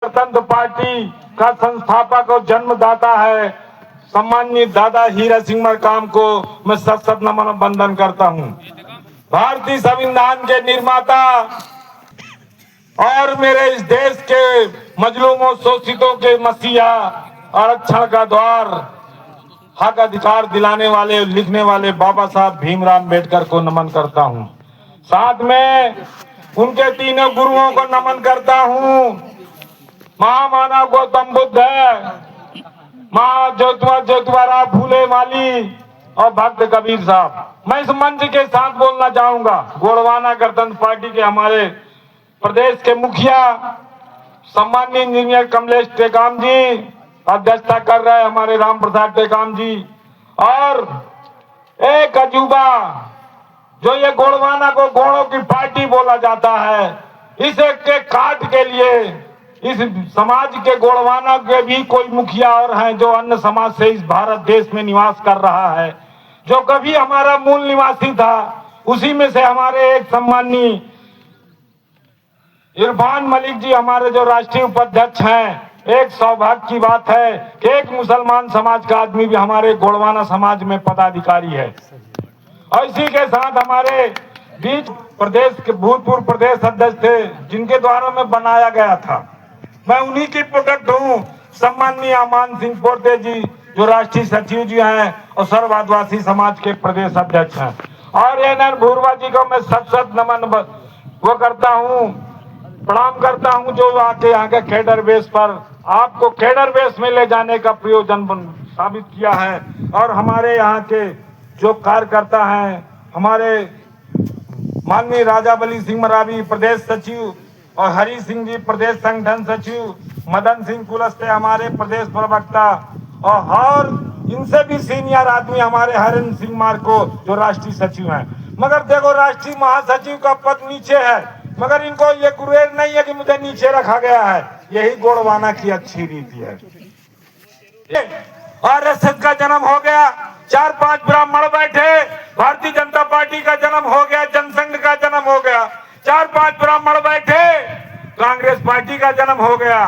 गणतंत्र पार्टी का संस्थापक और जन्मदाता है सम्माननीय दादा हीरा सिंह मरकाम को मैं सत सत नमन वंदन करता हूं। भारतीय संविधान के निर्माता और मेरे इस देश के मजलूमों शोषितों के मसीहा आरक्षण का द्वार हक अधिकार दिलाने वाले लिखने वाले बाबा साहब भीमराव अम्बेडकर को नमन करता हूं। साथ में उनके तीनों गुरुओं को नमन करता हूं। महामानव गौतम बुद्ध है, ज्योतिबा फूले माली और भक्त कबीर साहब। मैं इस मंच के साथ बोलना चाहूंगा। गोड़वाना गणतंत्र पार्टी के हमारे प्रदेश के मुखिया सम्माननीय इंजीनियर कमलेश टेकाम जी अध्यक्षता कर रहे हमारे राम प्रसाद टेकाम जी, और एक अजूबा जो ये गोड़वाना को घोड़ों की पार्टी बोला जाता है, इसे के काट के लिए इस समाज के गोड़वाना के भी कोई मुखिया और हैं जो अन्य समाज से इस भारत देश में निवास कर रहा है, जो कभी हमारा मूल निवासी था। उसी में से हमारे एक सम्माननीय इरफान मलिक जी हमारे जो राष्ट्रीय उपाध्यक्ष हैं। एक सौभाग्य की बात है कि एक मुसलमान समाज का आदमी भी हमारे गोड़वाना समाज में पदाधिकारी है। और इसी के साथ हमारे बीच प्रदेश के भूतपूर्व प्रदेश अध्यक्ष थे जिनके द्वारा में बनाया गया था। मैं उन्हीं की प्रोडक्ट हूँ, सम्माननीय अमान सिंह पोर्ते जी जो राष्ट्रीय सचिव जी हैं और सर्व आदिवासी समाज के प्रदेश अध्यक्ष हैं। और एन भूरवा जी को मैं सत सत नमन वो करता हूँ, प्रणाम करता हूँ, जो आके यहाँ के कैडर बेस पर आपको कैडर बेस में ले जाने का प्रयोजन साबित किया है। और हमारे यहाँ के जो कार्यकर्ता हैं, हमारे माननीय राजा बली सिंह मरावी प्रदेश सचिव और हरि सिंह जी प्रदेश संगठन सचिव, मदन सिंह कुलस्ते हमारे प्रदेश प्रवक्ता, और इनसे भी सीनियर आदमी हमारे हरिन सिंह मार्को जो राष्ट्रीय सचिव हैं। मगर देखो राष्ट्रीय महासचिव का पद नीचे है, मगर इनको ये गुरेज नहीं है कि मुझे नीचे रखा गया है। यही गोड़वाना की अच्छी रीति है। आरएसएस का जन्म हो गया, 4-5 ब्राह्मण बैठे, भारतीय जनता पार्टी का जन्म हो गया, जनसंघ का जन्म हो गया, 4-5 ब्राह्मण बैठे, कांग्रेस पार्टी का जन्म हो गया।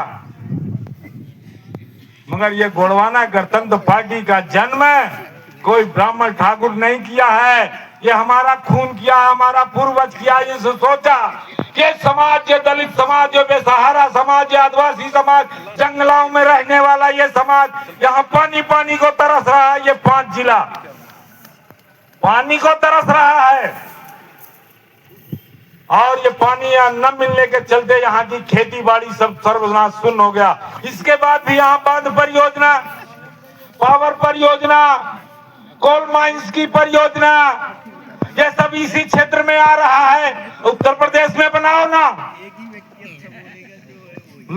मगर ये गोड़वाना गणतंत्र पार्टी का जन्म कोई ब्राह्मण ठाकुर नहीं किया है, ये हमारा खून किया, हमारा पूर्वज किया। ये सोचा कि समाज, ये दलित समाज, ये बेसहारा समाज, ये आदिवासी समाज, जंगलों में रहने वाला ये समाज, यहाँ पानी पानी को तरस रहा है। ये 5 जिला पानी को तरस रहा है, और ये पानी यहाँ न मिलने के चलते यहाँ की खेती बाड़ी सब सर्वनाश शून्य हो गया। इसके बाद भी यहाँ बांध परियोजना, पावर परियोजना, कोल माइंस की परियोजना, ये सब इसी क्षेत्र में आ रहा है। उत्तर प्रदेश में बनाओ ना,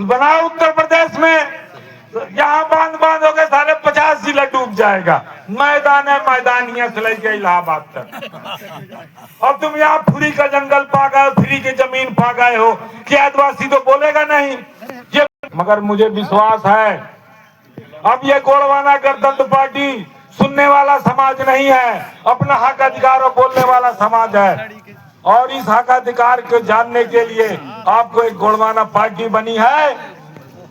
बनाओ उत्तर प्रदेश में। यहाँ बांध हो गए सारे 50 जिला डूब जाएगा। मैदान है, मैदान यहाँ से लेके इलाहाबाद तक। और तुम यहाँ फ्री का जंगल पा गए, फ्री की जमीन पा गए हो कि आदिवासी तो बोलेगा नहीं ये। मगर मुझे विश्वास है अब ये गोड़वाना गणतंत्र पार्टी सुनने वाला समाज नहीं है, अपना हक अधिकार बोलने वाला समाज है। और इस हक अधिकार को जानने के लिए आपको एक गोड़वाना पार्टी बनी है,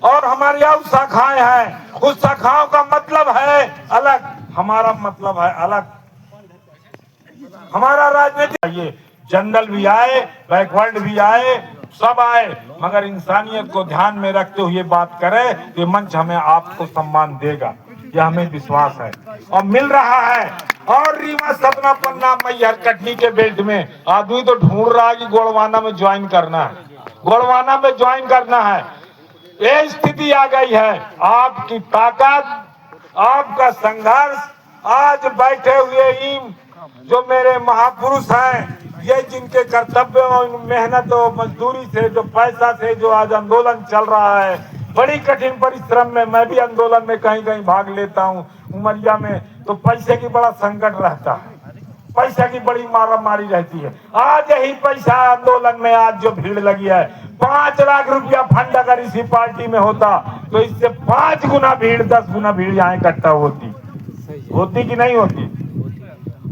और हमारी और शाखाएं हैं। उस शाखाओं का मतलब है अलग, हमारा मतलब है अलग। हमारा राजनीति ये जनरल भी आए, बैकवर्ड भी आए, सब आए, मगर इंसानियत को ध्यान में रखते हुए बात करे तो मंच हमें आपको सम्मान देगा, यह हमें विश्वास है और मिल रहा है। और रीवा सतना पन्ना मैहर कटनी के बेल्ट में आदमी तो ढूंढ रहा है कि गोड़वाना में ज्वाइन करना है, गोड़वाना में ज्वाइन करना है। ये स्थिति आ गई है। आपकी ताकत, आपका संघर्ष, आज बैठे हुए जो मेरे महापुरुष हैं, ये जिनके कर्तव्य और मेहनत और मजदूरी से, जो पैसा से जो आज आंदोलन चल रहा है, बड़ी कठिन परिश्रम में, मैं भी आंदोलन में कहीं कहीं भाग लेता हूँ उमरिया में, तो पैसे की बड़ा संकट रहता है, पैसा की बड़ी मारा मारी रहती है। आज यही पैसा आंदोलन में आज जो भीड़ लगी है, 5 लाख रुपया फंड अगर इसी पार्टी में होता तो इससे 5 गुना भीड़, 10 गुना भीड़ यहाँ इकट्ठा होती कि नहीं होती।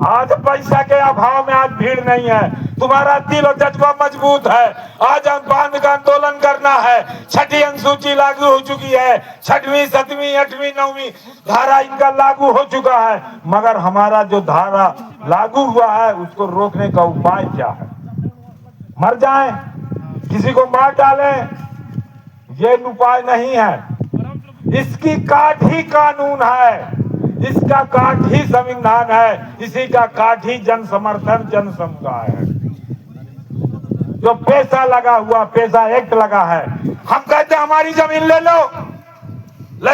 आज पैसा के अभाव में आज भीड़ नहीं है, तो तुम्हारा दिल और जज्बा मजबूत है। आज हम बांध का आंदोलन करना है। छठी अनुसूची लागू हो चुकी है, 6वीं 7वीं 8वीं 9वीं धारा इनका लागू हो चुका है, मगर हमारा जो धारा लागू हुआ है उसको रोकने का उपाय क्या है? मर जाएं, किसी को मार डालें, ये उपाय नहीं है। इसकी काट ही कानून है, इसका काट ही संविधान है, इसी का काट ही जन समर्थन जन समुदाय है। जो पैसा लगा हुआ, पैसा एक्ट लगा है, हम कहते हमारी जमीन ले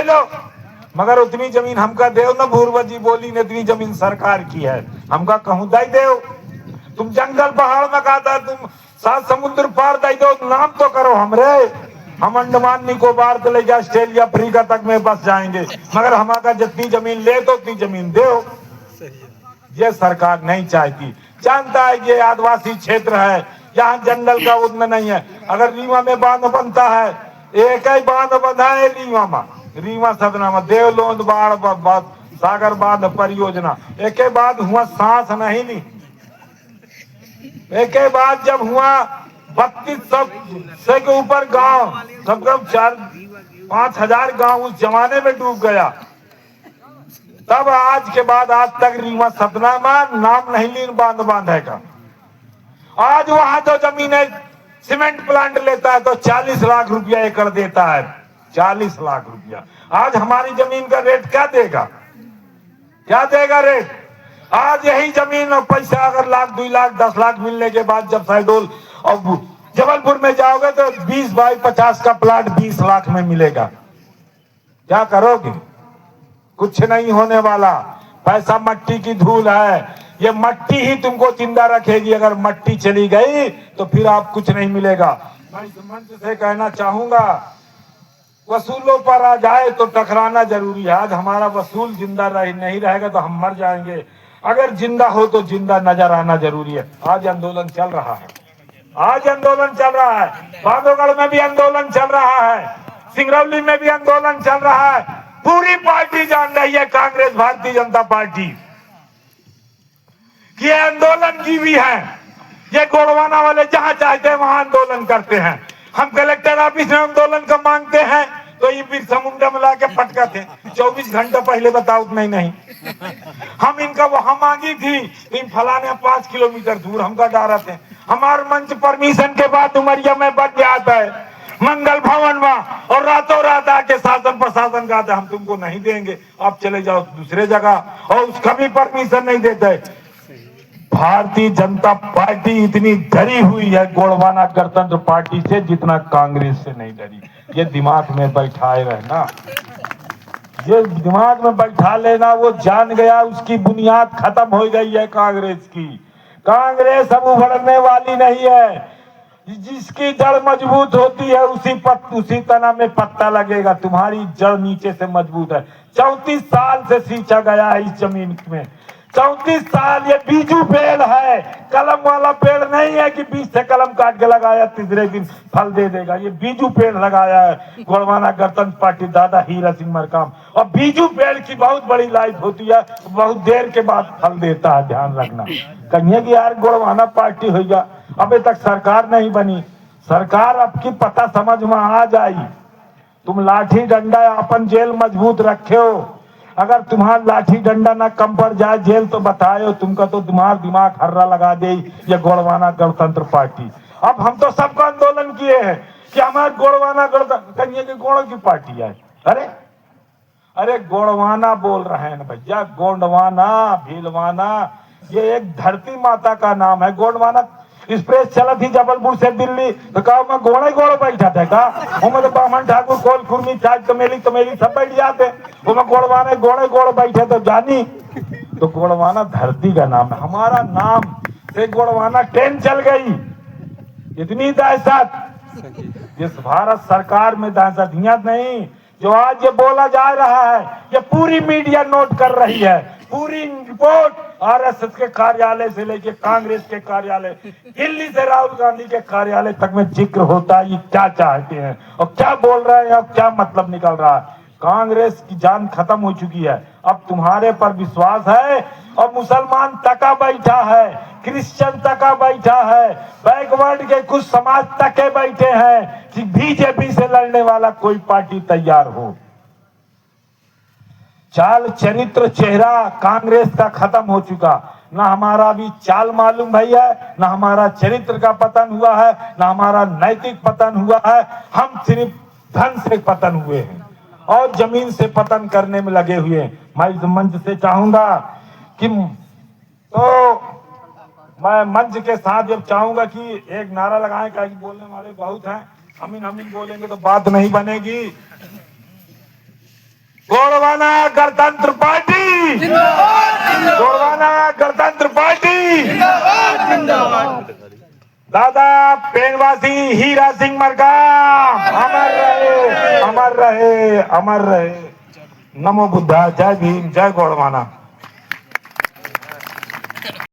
लो, मगर उतनी जमीन हमका देव ना। भूर्वा जी बोली ने इतनी जमीन सरकार की है, हमका कहूं दई देव। तुम जंगल पहाड़ में कहता, तुम 7 समुद्र पार दई दो, नाम तो करो हमरे। हम अंडमान निकोबार से लेकर ऑस्ट्रेलिया अफ्रीका तक में बस जाएंगे, मगर हमारा जितनी जमीन ले तो उतनी जमीन दो। ये सरकार नहीं चाहती, जानता है ये आदिवासी क्षेत्र है, यहाँ जंगल का उतना नहीं है। अगर रीवा में बांध बनता है, एक ही बांध बंधा है रीवा सदना में, देवलोंद बाढ़ सागर बांध परियोजना, एक ही बात हुआ, सांस नहीं ली। एक ही बात जब हुआ 3200 से के ऊपर गांव, कम 4-5 हजार गांव उस जमाने में डूब गया। तब आज के बाद आज तक रीवा सतना में नाम नहीं ली बांध का। आज वहां जो जमीन है, सीमेंट प्लांट लेता है तो 40 लाख रुपया एकड़ देता है, 40 लाख रुपया। आज हमारी जमीन का रेट क्या देगा रेट? आज यही जमीन और पैसा अगर लाख 2 लाख 10 लाख मिलने के बाद जब शहडोल और जबलपुर में जाओगे तो 20 बाई 50 का प्लाट 20 लाख में मिलेगा। क्या करोगे? कुछ नहीं होने वाला। पैसा मट्टी की धूल है, ये मट्टी ही तुमको जिंदा रखेगी। अगर मट्टी चली गई तो फिर आप कुछ नहीं मिलेगा। मैं इस मंच से कहना चाहूंगा, वसूलों पर आ जाए तो टकराना जरूरी है। आज हमारा वसूल जिंदा नहीं रहेगा तो हम मर जाएंगे। अगर जिंदा हो तो जिंदा नजर आना जरूरी है। आज आंदोलन चल रहा है, बांधवगढ़ में भी आंदोलन चल रहा है, सिंगरौली में भी आंदोलन चल रहा है। पूरी पार्टी जान रही है, कांग्रेस भारतीय जनता पार्टी, ये आंदोलन की भी है। ये गोड़वाना वाले जहां चाहते हैं वहां आंदोलन करते हैं। हम कलेक्टर ऑफिस में आंदोलन का मांगते हैं तो ये फिर समुद्र में लाके पटकाते हैं। 24 घंटे पहले बताओ नहीं। हम इनका वहां मांगी थी, इन फलाने 5 किलोमीटर दूर हमका डारा थे। हमारे मंच परमिशन के बाद उमरिया में बच जाता है, मंगल भवन में, और रातों रात आके शासन प्रशासन का हम तुमको नहीं देंगे, आप चले जाओ दूसरे जगह, और उसका भी परमिशन नहीं देते। भारतीय जनता पार्टी इतनी डरी हुई है गोड़वाना गणतंत्र पार्टी से जितना कांग्रेस से नहीं डरी। ये दिमाग में बैठाए रहना, ये दिमाग में बैठा लेना। वो जान गया उसकी बुनियाद खत्म हो गई है कांग्रेस की। कांग्रेस अब उभरने वाली नहीं है। जिसकी जड़ मजबूत होती है उसी तना में पत्ता लगेगा। तुम्हारी जड़ नीचे से मजबूत है। 34 साल से सींचा गया है इस जमीन में, 34 साल। ये बीजू पेड़ है, कलम वाला पेड़ नहीं है कि बीज से कलम काट के लगाया तीसरे दिन फल दे देगा। ये बीजू पेड़ लगाया है गोड़वाना गणतंत्र पार्टी दादा हीरा सिंह मरकाम। और बीजू पेड़ की बहुत बड़ी लाइफ होती है, बहुत देर के बाद फल देता है, ध्यान रखना। कहिए कि यार गोड़वाना पार्टी होगा, अभी तक सरकार नहीं बनी। सरकार आपकी पता समझ में आ जाए। तुम लाठी डंडा अपन जेल मजबूत रखे हो, अगर तुम्हारा लाठी डंडा ना कम पड़ जाए जेल तो बताओ, तुमका तो दिमाग हर्रा लगा दे ये गोड़वाना गणतंत्र पार्टी। अब हम तो सबका आंदोलन किए हैं कि हमारे गोड़वाना गणतंत्र, कहिए कि गोड़ की पार्टी है। अरे गोड़वाना बोल रहे हैं भैया, गोंडवाना भीलवाना, ये एक धरती माता का नाम है। गोंडवाना एक्सप्रेस चला थी जबलपुर से दिल्ली, तो कहा मैं गोड़ बैठा था का, तो बामन ठाकुर कोल खुरमी चाट तमेली सब बैठ जाते। वो मैं गोड़वाने गोड़ बैठे तो जानी। तो गोड़वाना धरती का नाम है। हमारा नाम से गोड़वाना ट्रेन चल गई। इतनी दहशत इस भारत सरकार में, दहशत नहीं। जो आज ये बोला जा रहा है, ये पूरी मीडिया नोट कर रही है। पूरी रिपोर्ट आरएसएस के कार्यालय से लेके कांग्रेस के कार्यालय, दिल्ली से राहुल गांधी के कार्यालय तक में जिक्र होता है ये क्या चाहते हैं और क्या बोल रहे हैं और क्या मतलब निकल रहा है। कांग्रेस की जान खत्म हो चुकी है। अब तुम्हारे पर विश्वास है और मुसलमान तका बैठा है, क्रिश्चियन तका बैठा है, बैकवर्ड के कुछ समाज तके बैठे हैं कि बीजेपी से लड़ने वाला कोई पार्टी तैयार हो। चाल चरित्र चेहरा कांग्रेस का खत्म हो चुका। ना हमारा भी चाल मालूम भैया, ना हमारा चरित्र का पतन हुआ है, ना हमारा नैतिक पतन हुआ है। हम सिर्फ धन से पतन हुए हैं और जमीन से पतन करने में लगे हुए हैं। मैं इस मंच से चाहूंगा कि मैं मंच के साथ जब चाहूंगा कि एक नारा लगाएं, क्या बोलने वाले बहुत हैं, हम बोलेंगे तो बात नहीं बनेगी। गोंडवाना गणतंत्र पार्टी, गोंडवाना गणतंत्र पार्टी, दादा पेनवासी हीरा सिंह मरकाम अमर रहे, अमर रहे, अमर रहे। नमो बुद्धा। जय भीम, जय गोंडवाना।